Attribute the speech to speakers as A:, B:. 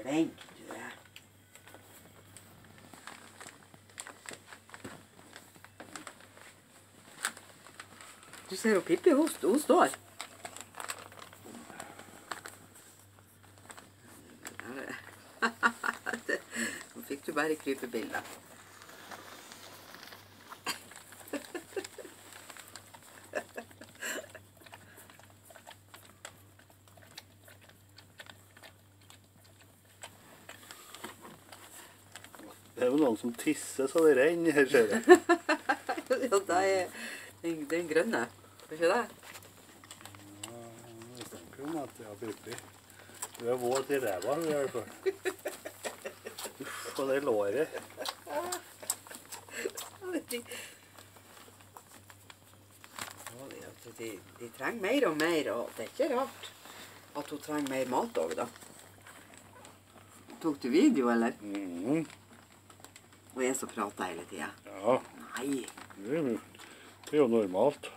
A: flink du er. Du ser jo Pippi, hun står. Nå fikk du bare krypebilder.
B: Det er jo noen som tisser så det renner her, ser jeg.
A: Ja, det er den grønne. Er ikke det?
B: Ja, jeg snakker om at jeg har Pippi. Du er våt i ræva, i hvert fall. Uff, og det låret.
A: De trenger mer og mer, og det er ikke rart at hun trenger mer mat også, da. Tok du video, eller?
B: Mhm.
A: Og jeg som prater hele tiden.
B: Ja,
A: Nei.
B: det er jo normalt.